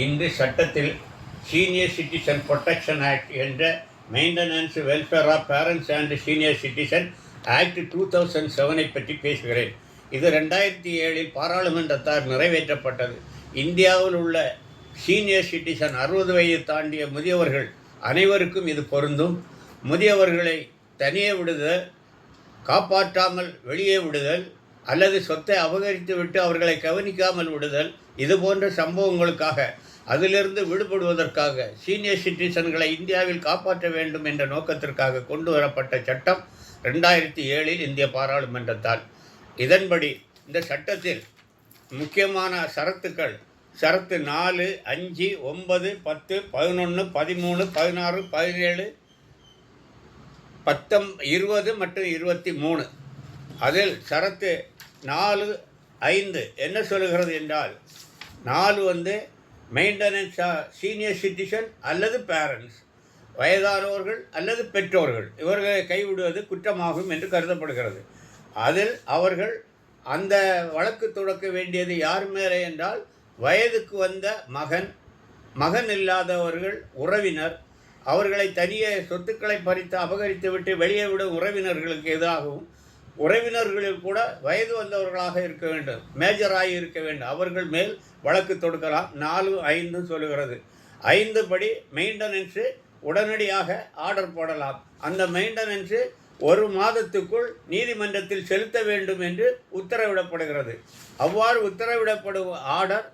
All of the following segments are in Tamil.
இந்த சட்டத்தில் சீனியர் சிட்டிசன் ப்ரொடெக்ஷன் ஆக்ட் என்ற maintenance welfare of parents and senior citizen act 2007 பற்றி பேசுகிறேன். இது 2007 பாராளுமன்றத்தால் நிறைவேற்றப்பட்டது. இந்தியாவில் உள்ள சீனியர் சிட்டிசன் 60 வயது தாண்டிய முதியவர்கள் அனைவருக்கும் இது பொருந்தும். முதியவர்களை தனியே விடுதல், காப்பாற்றாமல் வெளியே விடுதல் அல்லது சொத்தை அபகரித்து விட்டு அவர்களை கவனிக்காமல் விடுதல், இது போன்ற சம்பவங்களுக்காக அதிலிருந்து விடுபடுவதற்காக சீனியர் சிட்டிசன்களை இந்தியாவில் காப்பாற்ற வேண்டும் என்ற நோக்கத்திற்காக கொண்டு வரப்பட்ட சட்டம் 2007 இந்திய பாராளுமன்றத்தால். இதன்படி இந்த சட்டத்தில் முக்கியமான ஷரத்து 4, 5, 9, 10, 11, 13, 16, 17, 20 மற்றும் 23. அதில் ஷரத்து 4, 5 என்ன சொல்கிறது என்றால், 4 மெயின்டெனன்ஸ் சீனியர் சிட்டிசன் அல்லது பேரண்ட்ஸ், வயதானவர்கள் அல்லது பெற்றோர்கள், இவர்களை கைவிடுவது குற்றமாகும் என்று கருதப்படுகிறது. அதில் அவர்கள் அந்த வழக்கு தொடக்க வேண்டியது யார் மேலே என்றால், வயதுக்கு வந்த மகன் இல்லாதவர்கள், உறவினர், அவர்களை தனியே சொத்துக்களை பறித்து அபகரித்து விட்டு வெளியே விடும் உறவினர்களுக்கு எதிராகவும், உறவினர்களில் கூட வயது வந்தவர்களாக இருக்க வேண்டும், மேஜராகி இருக்க வேண்டும், அவர்கள் மேல் வழக்கு தொடுக்கலாம். 4, 5 சொல்லுகிறது. 5 படி மெயின்டெனன்ஸு உடனடியாக ஆர்டர் போடலாம். அந்த மெயின்டெனன்ஸு 1 மாதத்துக்குள் நீதிமன்றத்தில் செலுத்த வேண்டும் என்று உத்தரவிடப்படுகிறது. அவ்வாறு உத்தரவிடப்படும் ஆர்டர்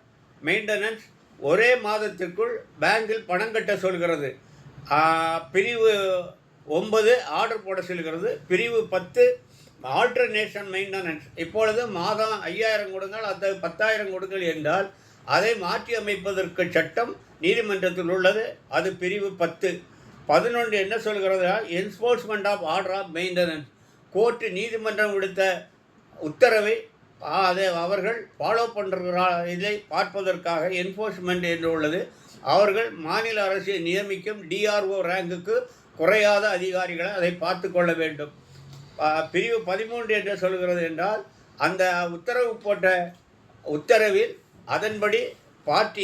மெயின்டெனன்ஸ் ஒரே மாதத்திற்குள் பேங்கில் பணம் கட்ட சொல்கிறது. பிரிவு 9 ஆர்டர் போட சொல்கிறது. பிரிவு 10 ஆல்டர்னேஷன் மெயின்டெனன்ஸ், இப்பொழுது மாதம் 5000 கொடுங்கள், அது 10,000 கொடுங்கள் என்றால் அதை மாற்றி அமைப்பதற்கு சட்டம் நீதிமன்றத்தில் உள்ளது. அது பிரிவு 10. 11 என்ன சொல்கிறது? Enforcement of order of maintenance. Court நீதிமன்றம் விடுத்த உத்தரவை அதை அவர்கள் ஃபாலோ பண்ணுறா இதை பார்ப்பதற்காக என்ஃபோர்ஸ்மெண்ட் என்று உள்ளது. அவர்கள் மாநில அரசை நியமிக்கும் டிஆர்ஓ ரேங்குக்கு குறையாத அதிகாரிகளை அதை பார்த்து கொள்ள வேண்டும். பிரிவு 13 என்ன சொல்கிறது என்றால், அந்த உத்தரவு போட்ட உத்தரவில் அதன்படி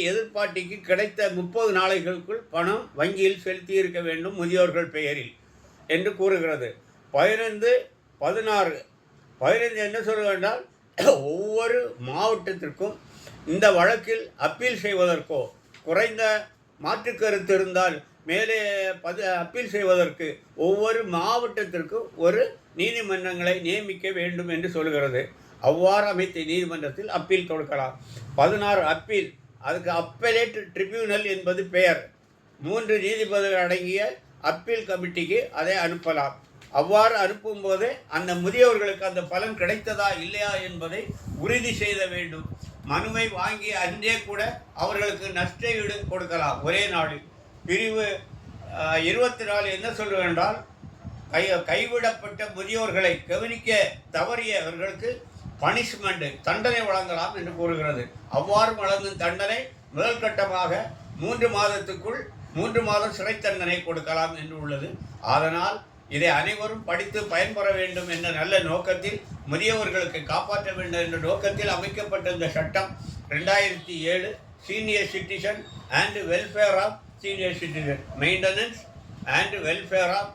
எதிர்பார்ட்டிக்கு கிடைத்த 30 நாளைகளுக்குள் பணம் வங்கியில் செலுத்தி இருக்க வேண்டும் முதியோர்கள் பெயரில் என்று கூறுகிறது. 15, 16 என்ன சொல்கிறது என்றால், ஒவ்வொரு மாவட்டத்திற்கும் இந்த வழக்கில் அப்பீல் செய்வதற்கோ, குறைந்த மாற்றுக்கருத்து இருந்தால் மேலே அப்பீல் செய்வதற்கு ஒவ்வொரு மாவட்டத்திற்கும் ஒரு நீதிமன்றங்களை நியமிக்க வேண்டும் என்று சொல்கிறது. அவ்வாறு அமைத்த நீதிமன்றத்தில் அப்பீல் தொடுக்கலாம். 16 அப்பீல், அதுக்கு அப்பலேட் ட்ரிபியூனல் என்பது பெயர். 3 நீதிபதிகள் அடங்கிய அப்பீல் கமிட்டிக்கு அதை அனுப்பலாம். அவ்வாறு அனுப்பும்போது அந்த முதியவர்களுக்கு அந்த பலன் கிடைத்ததா இல்லையா என்பதை உறுதி செய்த வேண்டும். மனுவை வாங்கி அன்றே கூட அவர்களுக்கு நஷ்ட ஈடு கொடுக்கலாம் ஒரே நாளில். பிரிவு 24 என்ன சொல்வது என்றால், கைவிடப்பட்ட முதியோர்களை கவனிக்க தவறியவர்களுக்கு பனிஷ்மெண்ட், தண்டனை வழங்கலாம் என்று கூறுகிறது. அவ்வாறு வழங்கும் தண்டனை முதல் கட்டமாக 3 மாதத்துக்குள் 3 மாதம் சிறை தண்டனை கொடுக்கலாம் என்று உள்ளது. அதனால் இதை அனைவரும் படித்து பயன்பெற வேண்டும் என்ற நல்ல நோக்கத்தில், முதியவர்களுக்கு காப்பாற்ற வேண்டும் என்ற நோக்கத்தில் அமைக்கப்பட்ட இந்த சட்டம் 2007 senior citizen and welfare of senior citizen, maintenance and welfare of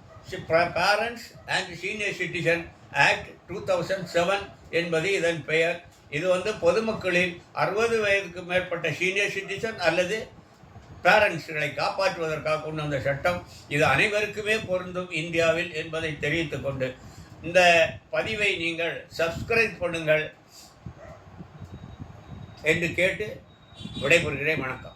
parents and senior citizen act 2007 என்பது இதன் பெயர். இது பொதுமக்களில் 60 வயதுக்கு மேற்பட்ட சீனியர் சிட்டிசன் அல்லது பேரண்ட்ஸ்களை காப்பாற்றுவதற்காக கொண்டு வந்த சட்டம். இது அனைவருக்குமே பொருந்தும் இந்தியாவில் என்பதை தெரிவித்துக் கொண்டு இந்த பதிவை நீங்கள் சப்ஸ்கிரைப் பண்ணுங்கள் என்று கேட்டு விடைபெறுகிறேன். வணக்கம்.